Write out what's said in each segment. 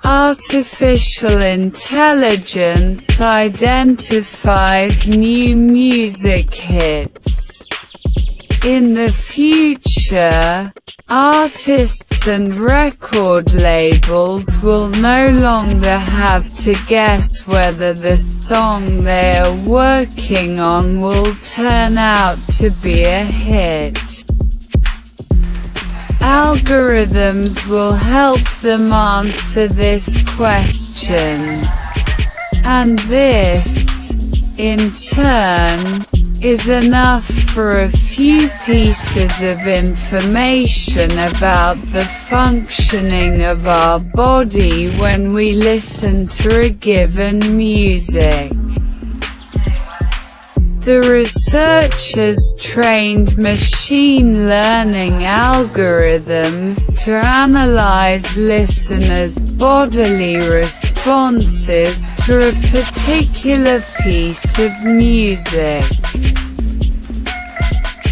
Artificial intelligence identifies new music hits. In the future, artists and record labels will no longer have to guess whether the song they are working on will turn out to be a hit. Algorithms will help them answer this question. And this, in turn, is enough for a few pieces of information about the functioning of our body when we listen to a given music. The researchers trained machine learning algorithms to analyze listeners' bodily responses to a particular piece of music.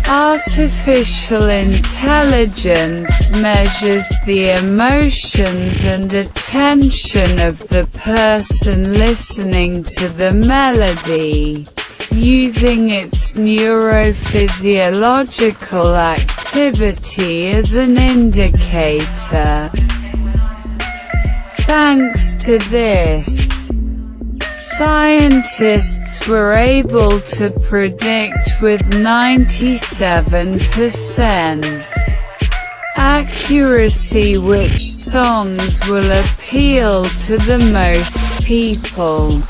Artificial intelligence measures the emotions and attention of the person listening to the melody, using its neurophysiological activity as an indicator. Thanks to this, scientists were able to predict with 97% accuracy which songs will appeal to the most people.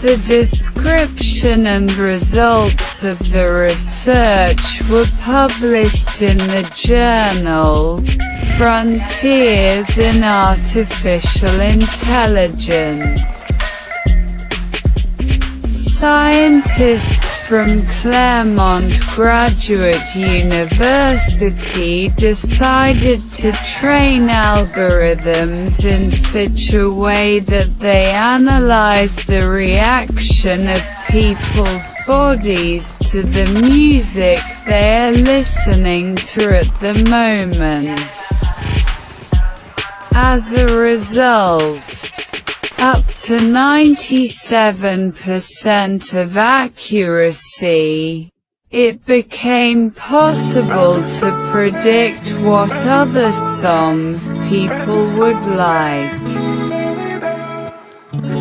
The description and results of the research were published in the journal Frontiers in Artificial Intelligence. Scientists from Claremont Graduate University decided to train algorithms in such a way that they analyze the reaction of people's bodies to the music they are listening to at the moment. As a result, up to 97% of accuracy, it became possible to predict what other songs people would like.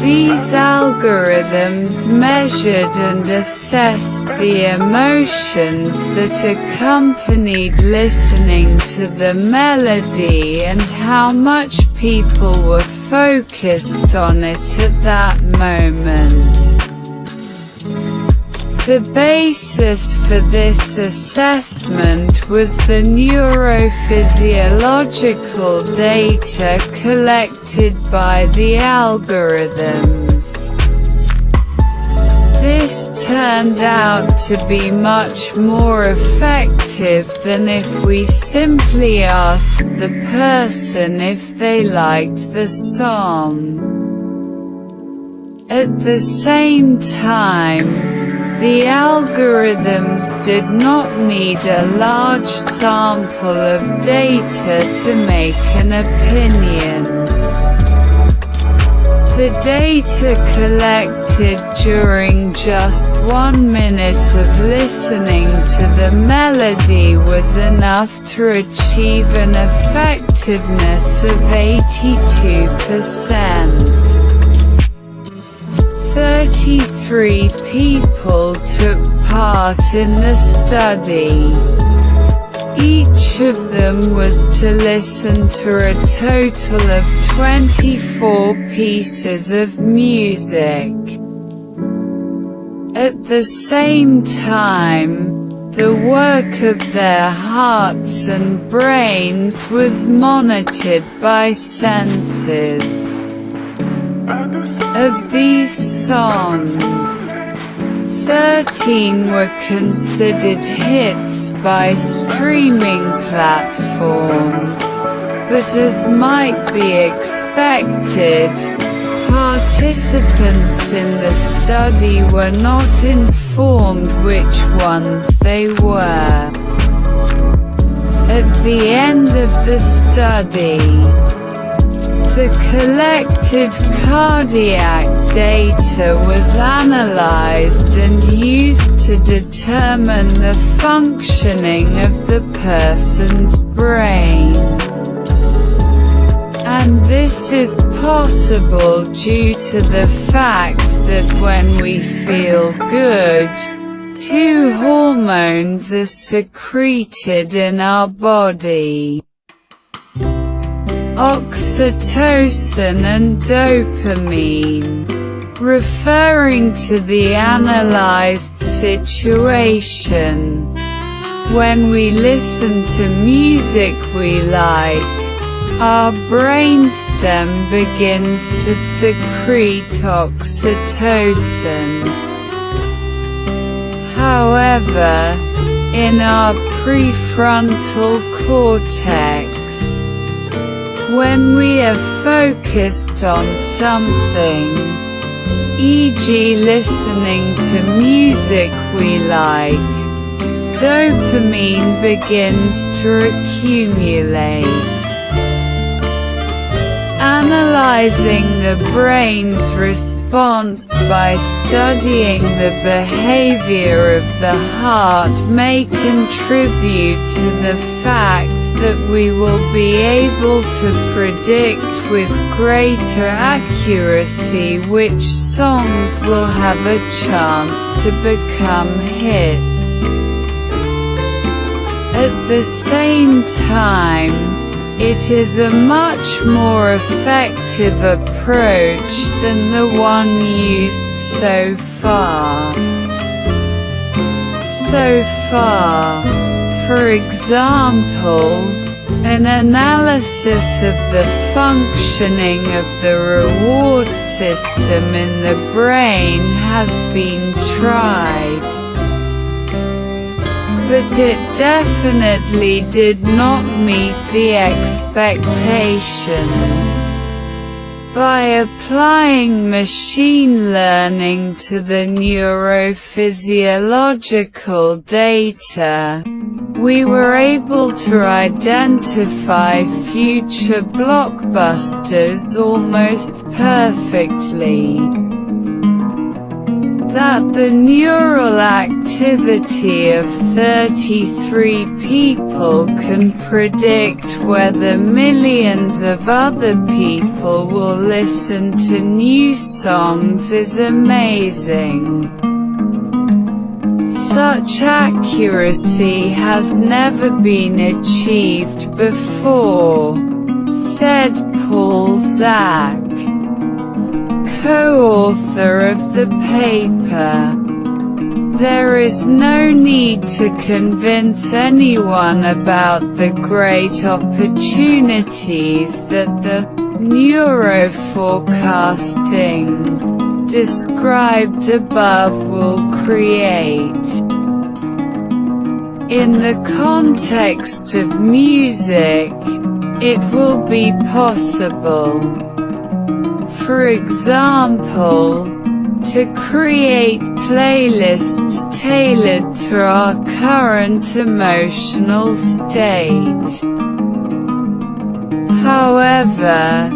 These algorithms measured and assessed the emotions that accompanied listening to the melody and how much people were focused on it at that moment. The basis for this assessment was the neurophysiological data collected by the algorithms. This turned out to be much more effective than if we simply asked the person if they liked the song. At the same time, the algorithms did not need a large sample of data to make an opinion. The data collected during just 1 minute of listening to the melody was enough to achieve an effectiveness of 82%. 33 people took part in the study. Each of them was to listen to a total of 24 pieces of music. At the same time, the work of their hearts and brains was monitored by sensors. Of these songs, 13 were considered hits by streaming platforms, but as might be expected, participants in the study were not informed which ones they were. At the end of the study, The collected cardiac data was analyzed and used to determine the functioning of the person's brain. And this is possible due to the fact that when we feel good, two hormones are secreted in our body: oxytocin and dopamine, referring to the analyzed situation. When we listen to music we like, our brainstem begins to secrete oxytocin. However, in our prefrontal cortex, when we are focused on something, e.g. listening to music we like, dopamine begins to accumulate. Analyzing the brain's response by studying the behavior of the heart may contribute to the fact that we will be able to predict with greater accuracy which songs will have a chance to become hits. At the same time, it is a much more effective approach than the one used so far. For example, an analysis of the functioning of the reward system in the brain has been tried, but it definitely did not meet the expectations. By applying machine learning to the neurophysiological data, we were able to identify future blockbusters almost perfectly. That the neural activity of 33 people can predict whether millions of other people will listen to new songs is amazing. Such accuracy has never been achieved before, said Paul Zak, co-author of the paper. There is no need to convince anyone about the great opportunities that the neuroforecasting described above will create. In the context of music, it will be possible, for example, to create playlists tailored to our current emotional state. However,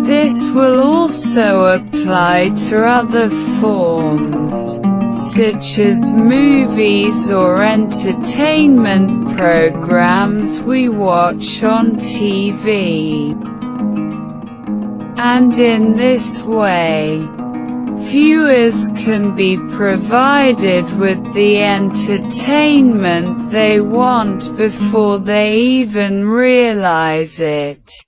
this will also apply to other forms, such as movies or entertainment programs we watch on TV. And in this way, viewers can be provided with the entertainment they want before they even realize it.